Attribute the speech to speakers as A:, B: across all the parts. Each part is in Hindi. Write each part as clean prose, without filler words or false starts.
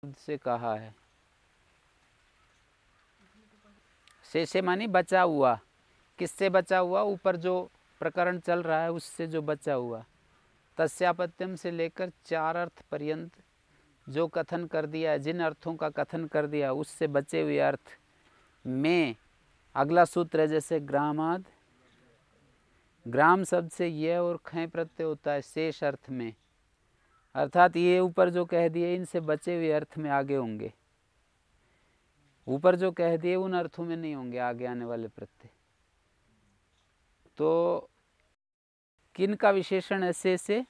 A: से कहा है। शेषे मानी बचा हुआ, किससे बचा हुआ? ऊपर जो प्रकरण चल रहा है उससे जो बचा हुआ। तस्यापत्यम से लेकर 4 अर्थ पर्यंत जो कथन कर दिया है, जिन अर्थों का कथन कर दिया उससे बचे हुए अर्थ में अगला सूत्र है जैसे ग्रामाद, ग्राम शब्द से यह और ख प्रत्यय होता है शेष अर्थ में, अर्थात ये ऊपर जो कह दिए इनसे बचे हुए अर्थ में आगे होंगे, ऊपर जो कह दिए उन अर्थों में नहीं होंगे आगे आने वाले प्रत्यय। तो किन का विशेषण है से?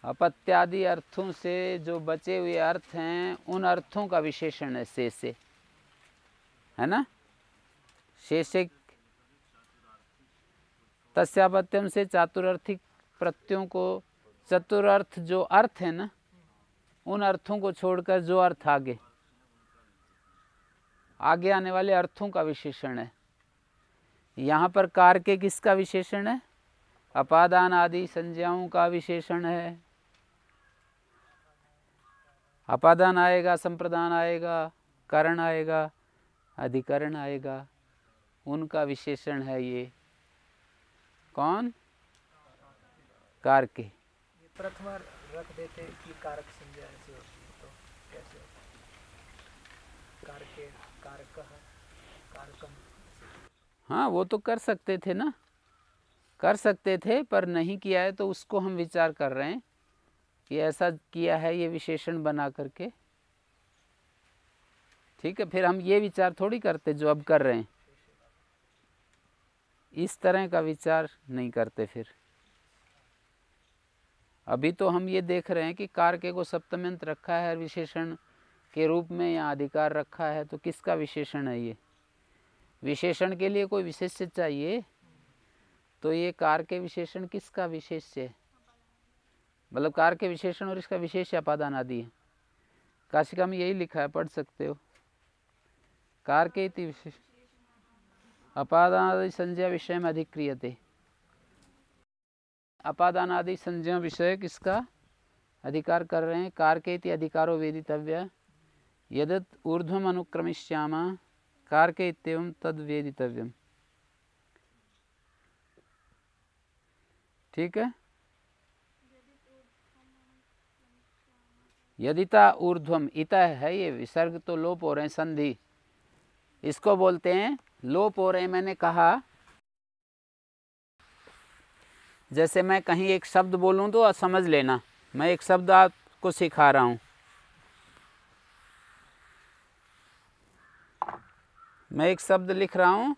A: अपत्यादि अर्थों से जो बचे हुए अर्थ हैं उन अर्थों का विशेषण है से, है ना। शेषे तस्यापत्यम से चातुरार्थिक प्रत्ययों को, चतुर्थ जो अर्थ है ना उन अर्थों को छोड़कर जो अर्थ आगे आने वाले अर्थों का विशेषण है। यहाँ पर कार के किसका विशेषण है? अपादान आदि संज्ञाओं का विशेषण है। अपादान आएगा, संप्रदान आएगा, कारण आएगा, अधिकरण आएगा, उनका विशेषण है ये। कौन? कार के।
B: प्रथम रख देते कि कारक संज्ञा ऐसे होती तो कैसे होता? कार के, कारकः, कारकम।
A: हाँ वो तो कर सकते थे ना, कर सकते थे, पर नहीं किया है तो उसको हम विचार कर रहे हैं कि ऐसा किया है ये विशेषण बना करके। ठीक है, फिर हम ये विचार थोड़ी करते जो अब कर रहे हैं, इस तरह का विचार नहीं करते। फिर अभी तो हम ये देख रहे हैं कि कारके को सप्तम्यंत रखा है विशेषण के रूप में, या अधिकार रखा है, तो किसका विशेषण है ये? विशेषण के लिए कोई विशेष्य चाहिए, तो ये कार के विशेषण किसका विशेष्य है? मतलब कार के विशेषण और इसका विशेष अपादान आदि है। काशिका में यही लिखा है, पढ़ सकते हो। कार के इति विशेष अपादानादि संज्ञा विषय में अधिक्रियते। अपादानादि संज्ञा विषय किसका अधिकार कर रहे हैं? कार के इति अधिकारो वेदितव्य यदत ऊर्ध्वम अनुक्रमिष्यामा कार के इत्येवं तद वेदितव्यम। ठीक है। यदिता ऊर्ध्वम, इता है ये विसर्ग तो लोप हो रहे हैं, संधि, इसको बोलते हैं लोप हो रहे हैं। मैंने कहा जैसे मैं कहीं एक शब्द बोलूं तो समझ लेना, मैं एक शब्द आपको सिखा रहा हूं, मैं एक शब्द लिख रहा हूं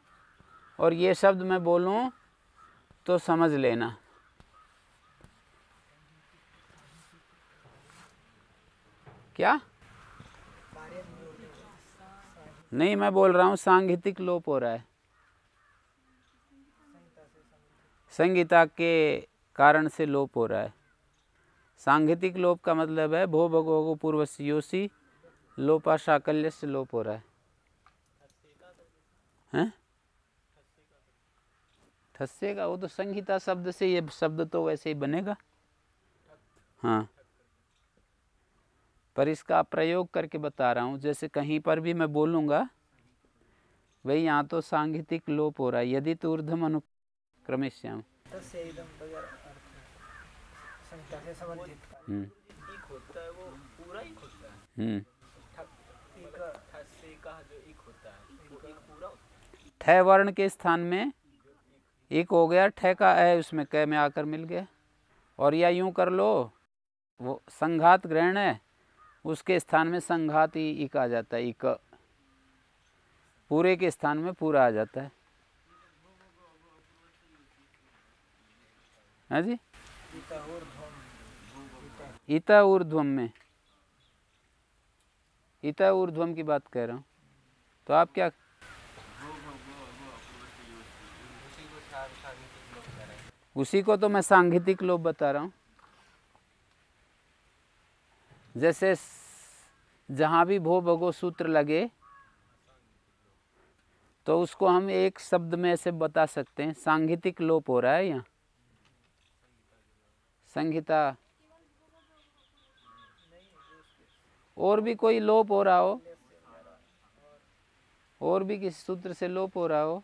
A: और ये शब्द मैं बोलूं तो समझ लेना। क्या? नहीं, मैं बोल रहा हूं सांगीतिक लोप हो रहा है, संगीता के कारण से लोप हो रहा है। सांगीतिक लोप का मतलब है भो भगो पूर्वस्य योसी लोपा शाकल्य से लोप हो रहा है। ठस्से का वो तो संगीता शब्द से, ये शब्द तो वैसे ही बनेगा। हाँ, पर इसका प्रयोग करके बता रहा हूँ। जैसे कहीं पर भी मैं बोलूँगा भाई यहाँ तो सांगीतिक लोप हो रहा है, यदि तो ऊर्ध्वम अनुक्रमिष्याम। ठ वर्ण के स्थान में एक हो गया, ठ का है उसमें क में आकर मिल गया। और या यूं कर लो, वो संघात ग्रहण है, उसके स्थान में संघात ही इक आ जाता है, इक पूरे के स्थान में पूरा आ जाता है। हाँ जी, इता ऊर्ध्वम में, इता ऊर्ध्वम की बात कह रहा हूँ। तो आप क्या, उसी को तो मैं सांगीतिक लोप बता रहा हूँ। जैसे जहाँ भी भो भगो सूत्र लगे तो उसको हम एक शब्द में से बता सकते हैं, सांगीतिक लोप हो रहा है यहाँ। संहिता और भी कोई लोप हो रहा हो, और भी किसी सूत्र से लोप हो रहा हो,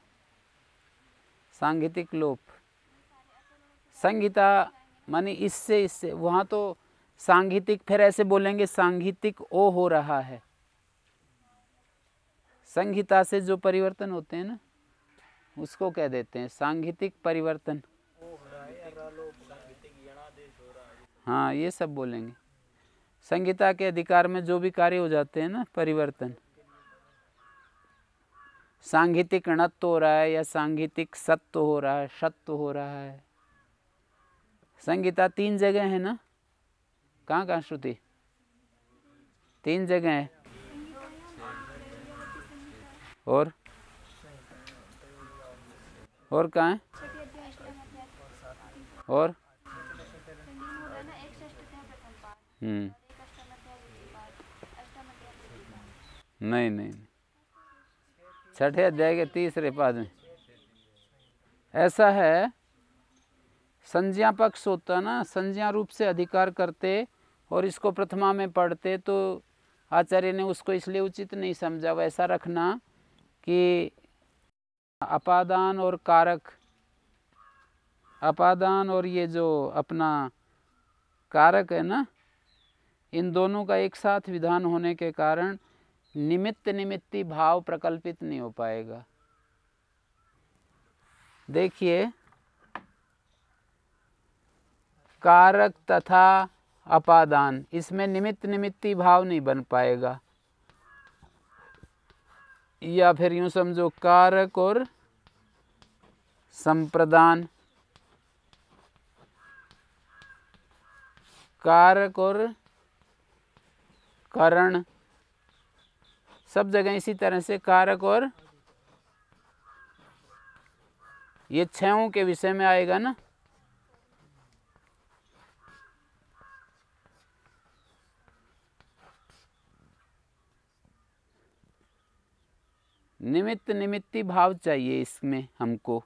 A: सांगीतिक लोप। संहिता मानी इससे वहाँ तो सांगीतिक, फिर ऐसे बोलेंगे सांगीतिक ओ हो रहा है। संहिता से जो परिवर्तन होते हैं ना, उसको कह देते हैं सांगीतिक परिवर्तन। हाँ, ये सब बोलेंगे। संहिता के अधिकार में जो भी कार्य हो जाते हैं ना, परिवर्तन, सांगीतिक णत्व हो रहा है या सांगीतिक सत्व हो रहा है, सत्व हो रहा है। संहिता 3 जगह है ना, कहाँ कहाँ श्रुति? 3 जगह है। और कहाँ है? और नहीं, छठे अध्याय के 3रे पाद में ऐसा है। संज्ञा पक्ष होता ना, संज्ञा रूप से अधिकार करते और इसको प्रथमा में पढ़ते, तो आचार्य ने उसको इसलिए उचित नहीं समझा। वैसा रखना कि अपादान और कारक, अपादान और ये जो अपना कारक है ना, इन दोनों का एक साथ विधान होने के कारण निमित्त निमित्ती भाव प्रकल्पित नहीं हो पाएगा। देखिए, कारक तथा अपादान, इसमें निमित्त निमित्ती भाव नहीं बन पाएगा। या फिर यूं समझो, कारक और संप्रदान, कारक और करण, सब जगह इसी तरह से कारक और ये 6 के विषय में आएगा ना। निमित्त निमित्ती भाव चाहिए इसमें हमको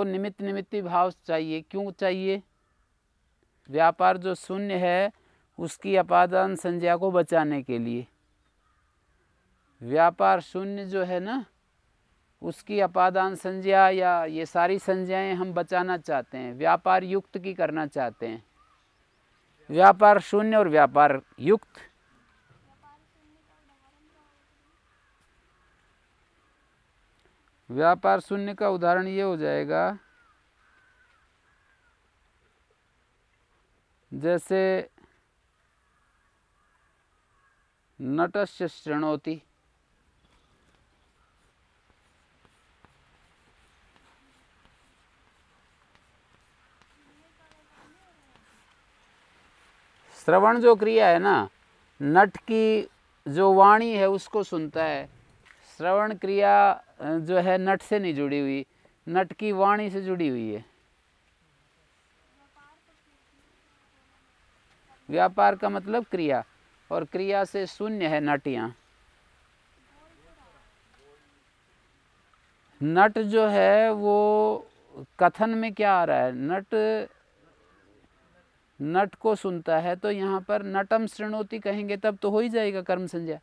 A: निमित्त निमित्ती भाव चाहिए। क्यों चाहिए? व्यापार जो शून्य है उसकी अपादान संज्ञा को बचाने के लिए। व्यापार शून्य जो है ना, उसकी अपादान संज्ञा या ये सारी संज्ञाएं हम बचाना चाहते हैं, व्यापार युक्त की करना चाहते हैं। व्यापार शून्य और व्यापार युक्त, व्यापार शून्य का उदाहरण ये हो जाएगा, जैसे नटस्य शृणोति, श्रवण जो क्रिया है ना, नट की जो वाणी है उसको सुनता है। श्रवण क्रिया जो है नट से नहीं जुड़ी हुई, नट की वाणी से जुड़ी हुई है। व्यापार का मतलब क्रिया, और क्रिया से शून्य है नट। यहाँ नट जो है वो कथन में क्या आ रहा है, नट को सुनता है, तो यहाँ पर नटम शृणोति कहेंगे तब तो हो ही जाएगा कर्म संज्ञा।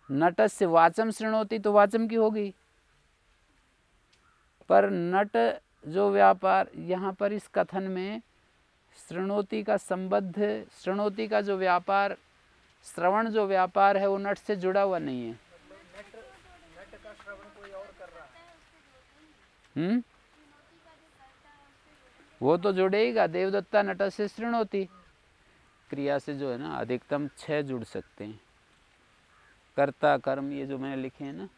A: नटस्य वाचम शृणोति तो वाचम की होगी, पर नट जो व्यापार यहाँ पर इस कथन में शृणोति का संबद्ध, शृणोति का जो व्यापार, श्रवण जो व्यापार है वो नट से जुड़ा हुआ नहीं है।
B: नट का श्रवण कोई और कर रहा है।
A: वो तो जुड़ेगा। देवदत्ता नट से शृणोति क्रिया से जो है ना, अधिकतम 6 जुड़ सकते हैं। कर्ता कर्म ये जो मैंने लिखे हैं ना,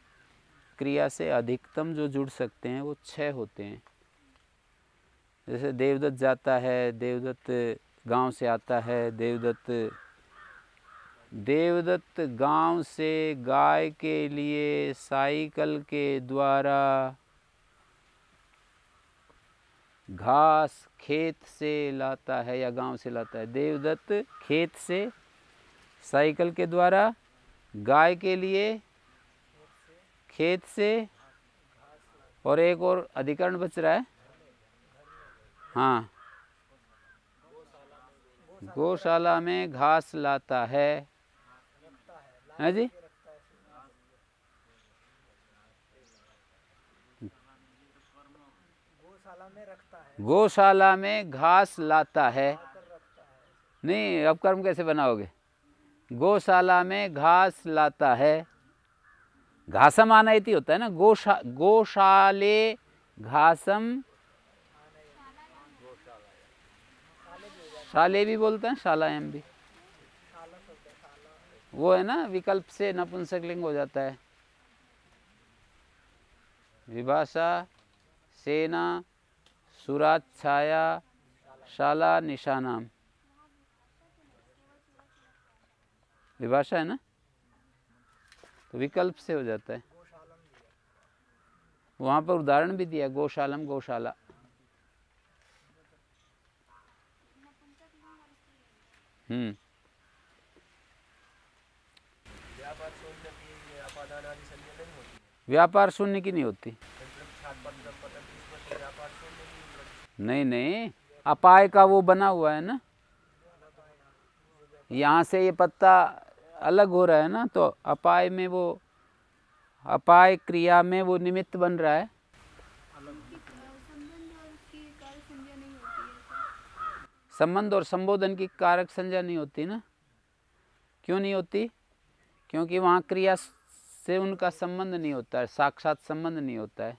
A: क्रिया से अधिकतम जो जुड़ सकते हैं वो 6 होते हैं। जैसे देवदत्त जाता है, देवदत्त गांव से आता है, देवदत्त गांव से गाय के लिए साइकिल के द्वारा घास खेत से लाता है या गांव से लाता है। देवदत्त खेत से साइकिल के द्वारा गाय के लिए खेत से, और एक और अधिकरण बच रहा है, हाँ गौशाला में घास लाता है,
B: रखता है, ला
A: है जी।
B: के रखता है, गौशाला में रखता है,
A: गौशाला में घास लाता है,
B: लाकर रखता है।
A: नहीं अब कर्म कैसे बनाओगे? गौशाला में घास लाता है, घासम आना इति होता है ना, गौशाले घासम, शाले भी बोलते हैं, शालायाम भी,
B: शाला शब्द है, शाला
A: वो है ना विकल्प से नपुंसकलिंग हो जाता है। विभाषा, सेना, सुरात छाया, शाला निशानाम, विभाषा है ना, तो विकल्प से हो जाता है।
B: गौशालम दिया,
A: वहाँ पर उदाहरण भी दिया, गौशालम गौशाला।
B: व्यापार शून्य की अपादान आदि संज्ञा नहीं होती,
A: व्यापार शून्य की नहीं होती,
B: मतलब छाट पत्र पतन इसमें तो व्यापार शून्य की
A: नहीं नहीं, अपाय का वो बना हुआ है ना, यहाँ से ये पत्ता अलग हो रहा है ना, तो अपाय में वो, अपाय क्रिया में वो निमित्त बन रहा है। संबंध और संबोधन की कारक संज्ञा नहीं होती ना, क्यों नहीं होती? क्योंकि वहाँ क्रिया से उनका संबंध नहीं होता है, साक्षात संबंध नहीं होता है।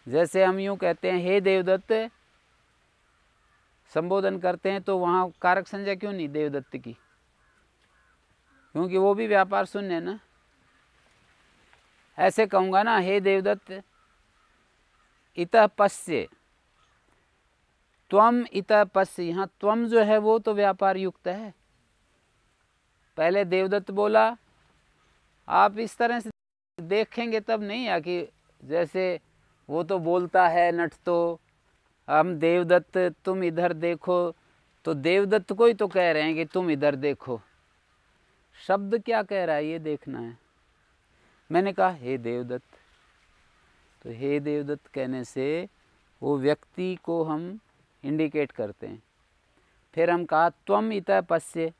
A: जैसे हम यूँ कहते हैं हे देवदत्त, संबोधन करते हैं, तो वहाँ कारक संज्ञा क्यों नहीं देवदत्त की? क्योंकि वो भी व्यापार शून्य है ना। ऐसे कहूँगा ना, हे देवदत्त इतः पश्य, त्वम इतः पश्य, यहाँ त्वम जो है वो तो व्यापार युक्त है। पहले देवदत्त बोला, आप इस तरह से देखेंगे तब नहीं है कि जैसे वो तो बोलता है नट, तो हम देवदत्त तुम इधर देखो, तो देवदत्त को ही तो कह रहे हैं कि तुम इधर देखो। शब्द क्या कह रहा है ये देखना है। मैंने कहा हे देवदत्त, तो हे देवदत्त कहने से वो व्यक्ति को हम इंडिकेट करते हैं। फिर हम कहा त्वम इतः पश्य,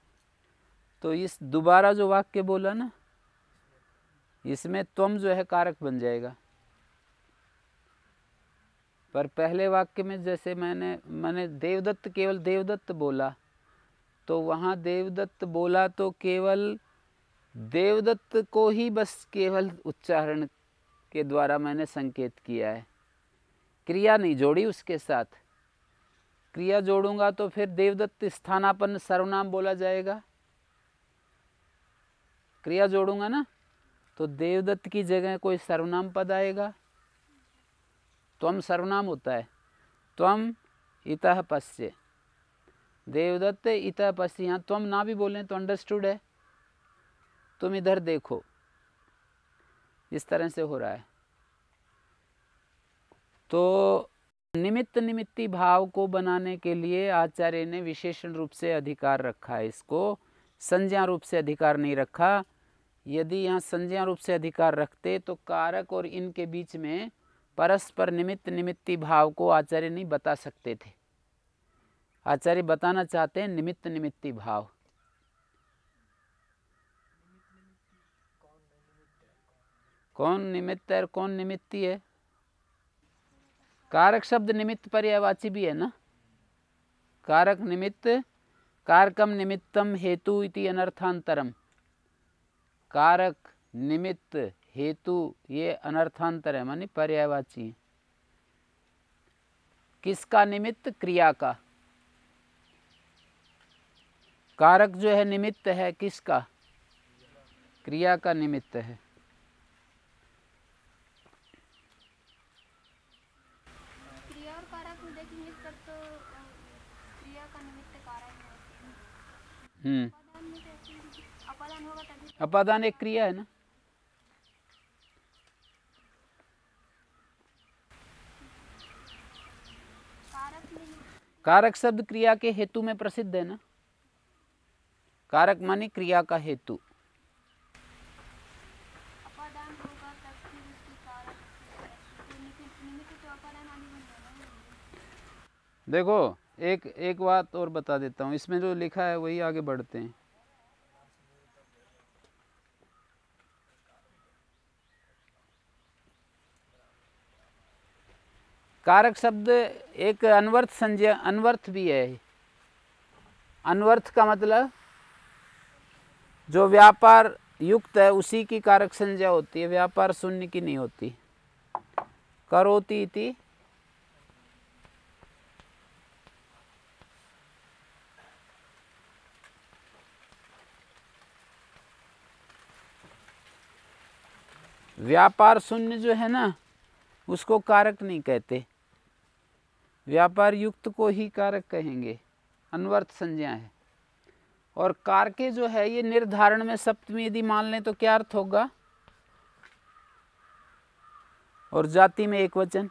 A: तो इस दोबारा जो वाक्य बोला ना, इसमें त्वम जो है कारक बन जाएगा। पर पहले वाक्य में जैसे मैंने देवदत्त केवल देवदत्त बोला, तो वहाँ देवदत्त बोला तो केवल देवदत्त को ही बस केवल उच्चारण के द्वारा मैंने संकेत किया है, क्रिया नहीं जोड़ी उसके साथ। क्रिया जोड़ूंगा तो फिर देवदत्त स्थानापन्न सर्वनाम बोला जाएगा। क्रिया जोड़ूंगा ना, तो देवदत्त की जगह कोई सर्वनाम पद आएगा। त्वम सर्वनाम होता है, त्वम इतः पश्य, देवदत्त इतः पश्य। यहाँ त्वम ना भी बोलें तो अंडरस्टूड है, तुम इधर देखो, इस तरह से हो रहा है। तो निमित्त निमित्ती भाव को बनाने के लिए आचार्य ने विशेषण रूप से अधिकार रखा है, इसको संज्ञा रूप से अधिकार नहीं रखा। यदि यहाँ संज्ञा रूप से अधिकार रखते तो कारक और इनके बीच में परस्पर निमित्त निमित्ती भाव को आचार्य नहीं बता सकते थे। आचार्य बताना चाहते हैं निमित्त निमित्ती भाव। कौन निमित्त है और कौन निमित्ती है? कारक शब्द निमित्त पर्यायवाची भी है ना। कारक निमित्त, कारकम निमित्तम हेतु इति अनर्थांतरम। कारक निमित्त हेतु ये अनर्थांतर है, मानी पर्यायवाची। किसका निमित्त? क्रिया का। कारक जो है निमित्त है किसका? क्रिया का निमित्त है।
C: क्रिया और कारक में देखेंगे तो क्रिया का निमित्त कारक है। अपादान में कैसे अपादान होगा तभी?
A: अपादान एक क्रिया है ना। कारक शब्द क्रिया के हेतु में प्रसिद्ध है ना। कारक माने क्रिया का हेतु।
C: अपादान होगा तब फिर उसकी कारक, तो निमित्त तो अपादान आदि बन जाएगा।
A: देखो एक बात और बता देता हूँ, इसमें जो लिखा है वही आगे बढ़ते हैं। कारक शब्द एक अनवर्थ संज्ञा, अनवर्थ भी है। अनवर्थ का मतलब जो व्यापार युक्त है उसी की कारक संज्ञा होती है, व्यापार शून्य की नहीं होती। करोति इति व्यापार शून्य जो है ना उसको कारक नहीं कहते, व्यापार युक्त को ही कारक कहेंगे, अनवर्थ संज्ञा है। और कारके जो है ये निर्धारण में सप्तमी यदि मान लें तो क्या अर्थ होगा, और जाति में एक वचन,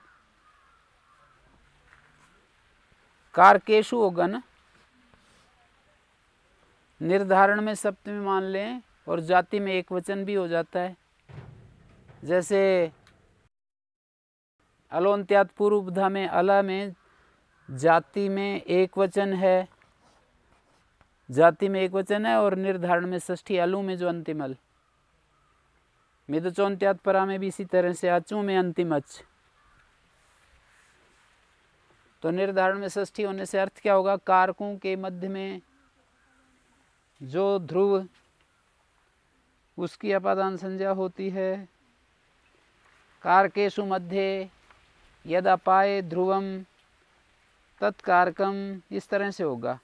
A: कारकेशु होगा ना, निर्धारण में सप्तमी मान लें और जाति में एक वचन भी हो जाता है। जैसे अलोन्त्यात पूर्वधा में अला में जाति में एक वचन है, जाति में एक वचन है, और निर्धारण में षष्ठी अलू में जो अंतिम अल, मिदचोन्त्यात परा में भी इसी तरह से अचू में अंतिम अच। तो निर्धारण में षष्ठी होने से अर्थ क्या होगा, कारकों के मध्य में जो ध्रुव उसकी अपादान संज्ञा होती है। कारकेषु मध्ये यद अपाये ध्रुवम तत्कारकम, इस तरह से होगा।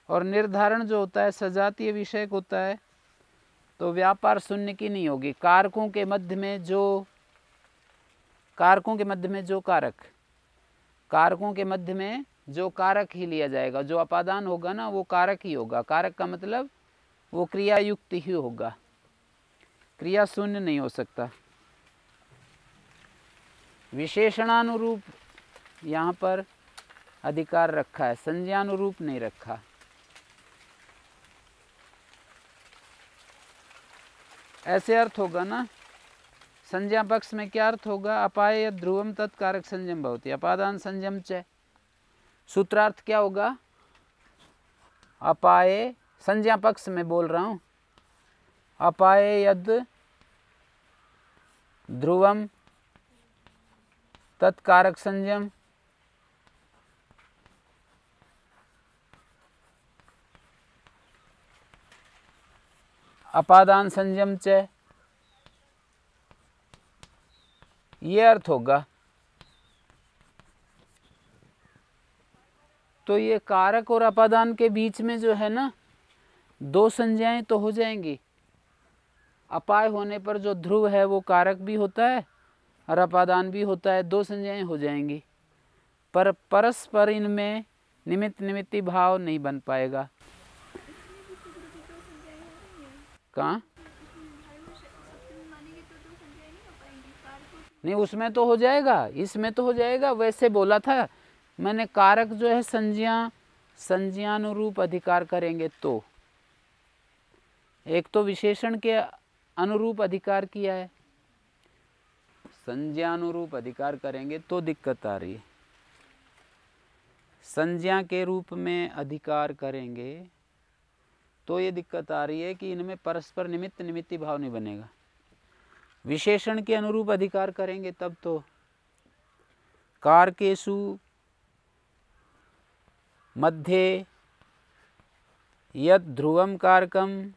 A: और निर्धारण जो होता है सजातीय विषयक होता है, तो व्यापार शून्य की नहीं होगी। कारकों के मध्य में जो कारक, कारकों के मध्य में जो कारक ही लिया जाएगा, जो अपादान होगा ना वो कारक ही होगा। कारक का मतलब वो क्रिया युक्त ही होगा, क्रिया शून्य नहीं हो सकता। विशेषणानुरूप यहाँ पर अधिकार रखा है, संज्ञानुरूप नहीं रखा। ऐसे अर्थ होगा ना, संज्ञा पक्ष में क्या अर्थ होगा, अपाय ध्रुवम तत्कारक संयम भवति, अपादान संयम च। सूत्रार्थ क्या होगा, अपाये, संज्ञा पक्ष में बोल रहा हूं, अपाये यद ध्रुवम तत्कारक संयम, अपादान संयम च, ये अर्थ होगा। तो ये कारक और अपादान के बीच में जो है ना दो संज्ञाएं तो हो जाएंगी। अपाय होने पर जो ध्रुव है वो कारक भी होता है और अपादान भी होता है, दो संज्ञाएं हो जाएंगी। पर परस्पर इनमें निमित्त निमित्ती भाव नहीं बन पाएगा। कहाँ? नहीं, उसमें तो हो जाएगा, इसमें तो हो जाएगा। वैसे बोला था मैंने, कारक जो है संज्ञानुरूप अधिकार करेंगे तो, एक तो विशेषण के अनुरूप अधिकार किया है, संज्ञानुरूप अधिकार करेंगे तो दिक्कत आ रही है। संज्ञा के रूप में अधिकार करेंगे तो ये दिक्कत आ रही है कि इनमें परस्पर निमित्त निमित्ती भाव नहीं बनेगा। विशेषण के अनुरूप अधिकार करेंगे तब तो कारकेषु मध्ये यद ध्रुवम कारकम,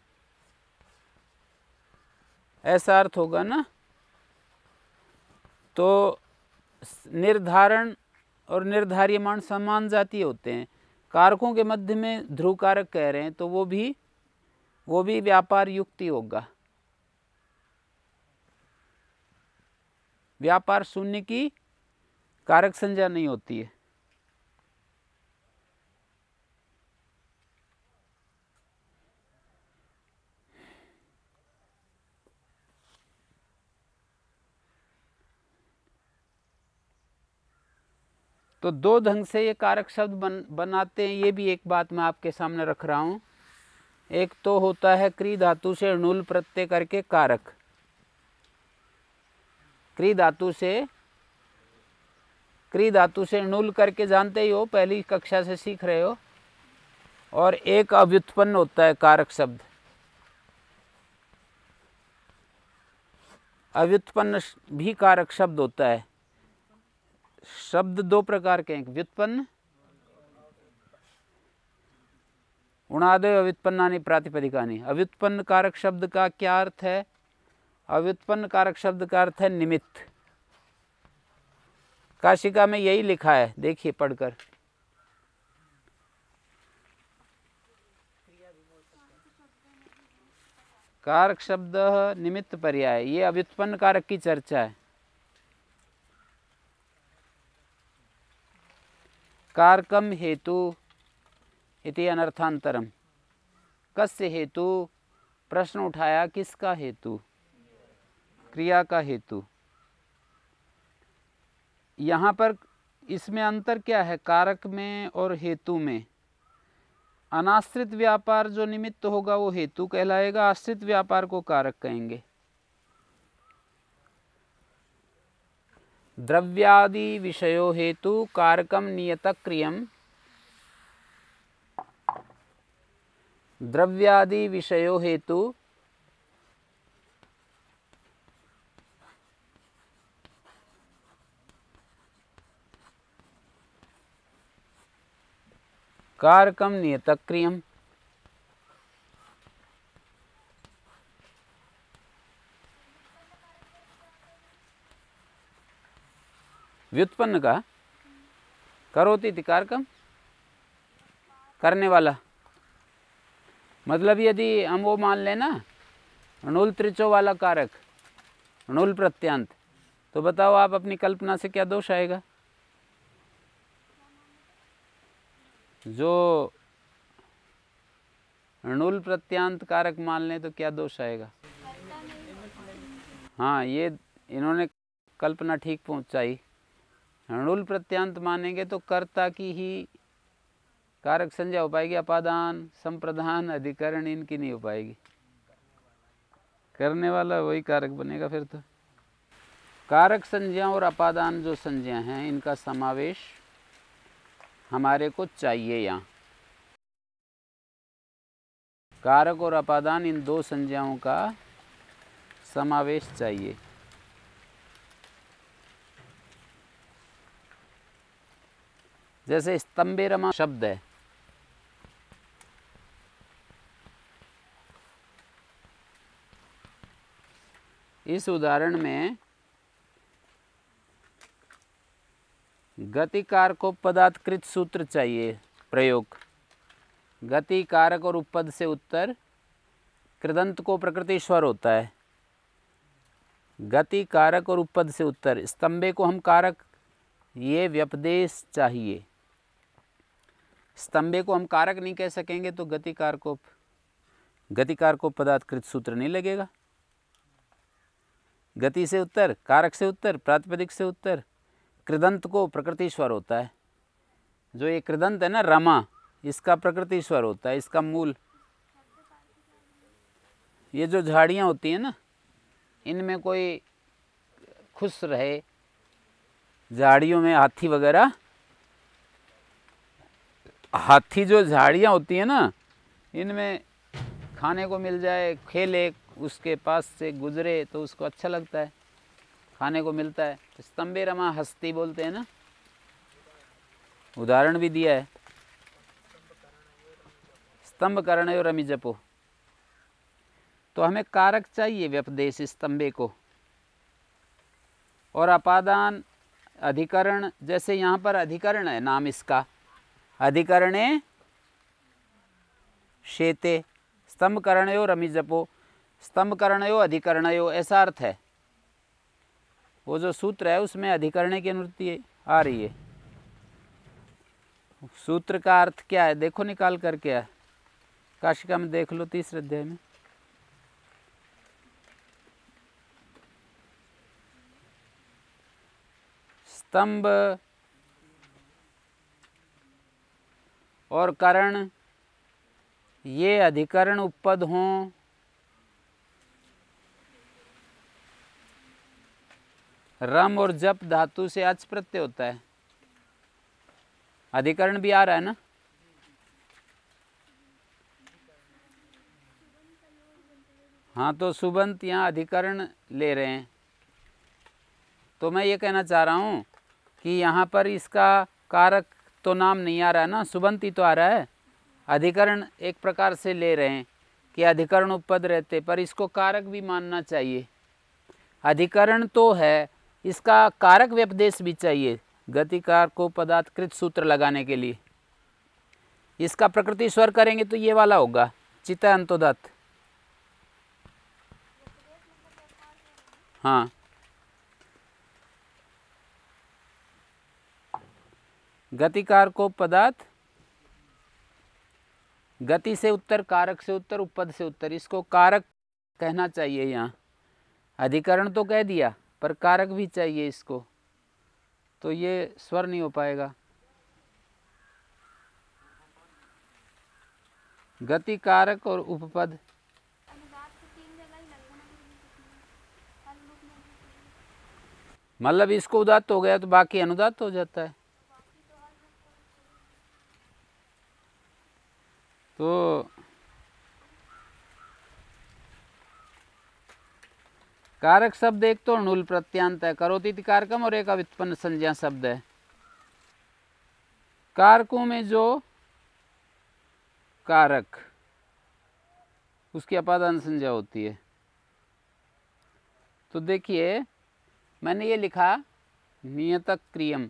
A: ऐसा अर्थ होगा ना। तो निर्धारण और निर्धार्यमान समान जातीय होते हैं। कारकों के मध्य में ध्रुव कारक कह रहे हैं तो वो भी व्यापार युक्ति होगा। व्यापार शून्य की कारक संज्ञा नहीं होती है। तो दो ढंग से ये कारक शब्द बनाते हैं, ये भी एक बात मैं आपके सामने रख रहा हूं। एक तो होता है क्री धातु से णुल प्रत्यय करके कारक, क्री धातु से क्री धातु से णुल करके जानते ही हो, पहली कक्षा से सीख रहे हो। और एक अव्युत्पन्न होता है कारक शब्द। अव्युत्पन्न भी कारक शब्द होता है। शब्द दो प्रकार के हैं, व्युत्पन्न, उणादय अव्युत्पन्नानि प्रातिपदिकानि। अव्युत्पन्न कारक शब्द का क्या अर्थ है? अव्युत्पन्न कारक शब्द का अर्थ है निमित्त। काशिका में यही लिखा है, देखिए पढ़कर। कारक शब्द निमित्त पर्याय, ये अव्युत्पन्न कारक की चर्चा है। कारकम हेतु इति अनर्थांतरम। कस्य हेतु? प्रश्न उठाया, किसका हेतु? क्रिया का हेतु। यहाँ पर इसमें अंतर क्या है कारक में और हेतु में? अनाश्रित व्यापार जो निमित्त होगा वो हेतु कहलाएगा, आश्रित व्यापार को कारक कहेंगे। द्रव्यादि विषयो हेतु कारकम नियतः क्रियम। द्रव्यादि विषयो हेतु कारकम नियतः क्रियम। व्युत्पन्न का करोति इति कारकम, करने वाला। मतलब यदि हम वो मान लेना णुल त्रिचो वाला कारक, णुल प्रत्यांत, तो बताओ आप अपनी कल्पना से क्या दोष आएगा? जो णुल प्रत्यांत कारक मान लें तो क्या दोष आएगा? हाँ, ये इन्होंने कल्पना ठीक पहुंचाई। णुल प्रत्यांत मानेंगे तो कर्ता की ही कारक संज्ञा हो पाएगी, अपादान, संप्रदान, अधिकरण इनकी नहीं हो पाएगी। करने वाला वही कारक बनेगा फिर तो। कारक संज्ञा और अपादान जो संज्ञा हैं, इनका समावेश हमारे को चाहिए यहाँ। कारक और अपादान इन दो संज्ञाओं का समावेश चाहिए। जैसे स्तंभे रमा शब्द है, इस उदाहरण में गति कारकोपदात्कृत सूत्र चाहिए प्रयोग। गति कारक और उपपद से उत्तर कृदंत को प्रकृति स्वर होता है। गति कारक और उपपद से उत्तर, स्तंभे को हम कारक, ये व्यपदेश चाहिए। स्तंभे को हम कारक नहीं कह सकेंगे तो गति कारकोपदात्कृत सूत्र नहीं लगेगा। गति से उत्तर, कारक से उत्तर, प्रातिपदिक से उत्तर, कृदंत को प्रकृति स्वर होता है। जो ये कृदंत है ना रमा, इसका प्रकृति स्वर होता है, इसका मूल। ये जो झाड़ियाँ होती हैं ना, इनमें कोई खुश रहे, झाड़ियों में हाथी वगैरह, हाथी जो झाड़ियाँ होती हैं ना, इनमें खाने को मिल जाए, खेले, उसके पास से गुजरे तो उसको अच्छा लगता है, खाने को मिलता है। स्तंभे रमा हस्ती बोलते हैं ना, उदाहरण भी दिया है। स्तंभ करणयो रमि जपो। तो हमें कारक चाहिए व्यपदेश स्तंभे को। और अपादान, अधिकरण, जैसे यहाँ पर अधिकरण है नाम इसका, अधिकरणे शेते, स्तंभ करणयो रमि जपो, स्तंभ करणयो अधिकरणयो, ऐसा अर्थ है। वो जो सूत्र है उसमें अधिकरणे की अनुवृत्ति आ रही है। सूत्र का अर्थ क्या है देखो, निकाल कर क्या है, काशिका में देख लो, तीसरे अध्याय में। स्तंभ और करण, ये अधिकरण उपपद हों रम और जप धातु से अच प्रत्यय होता है। अधिकरण भी आ रहा है ना। हाँ, तो सुबंत यहाँ अधिकरण ले रहे हैं। तो मैं ये कहना चाह रहा हूँ कि यहाँ पर इसका कारक तो नाम नहीं आ रहा है ना, सुबंत ही तो आ रहा है। अधिकरण एक प्रकार से ले रहे हैं कि अधिकरण उपपद रहते, पर इसको कारक भी मानना चाहिए। अधिकरण तो है, इसका कारक व्यपदेश भी चाहिए गतिकार को पदार्थकृत सूत्र लगाने के लिए। इसका प्रकृति स्वर करेंगे तो ये वाला होगा, चित्त अंतोदत्त। हाँ, गतिकार को पदार्थ, गति से उत्तर, कारक से उत्तर, उपपद से उत्तर, इसको कारक कहना चाहिए। यहाँ अधिकरण तो कह दिया पर कारक भी चाहिए इसको, तो ये स्वर नहीं हो पाएगा। गति, कारक और उपपद। मतलब इसको उदात्त हो गया तो बाकी अनुदात्त हो जाता है। तो कारक शब्द एक तो णुल प्रत्यांत है, करोति इति कारकम, और एक अव्युत्पन्न संज्ञा शब्द है। कारकों में जो कारक, उसकी अपादान संज्ञा होती है। तो देखिए मैंने ये लिखा, नियतक क्रियम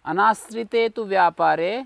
A: अनाश्रिते तु व्यापारे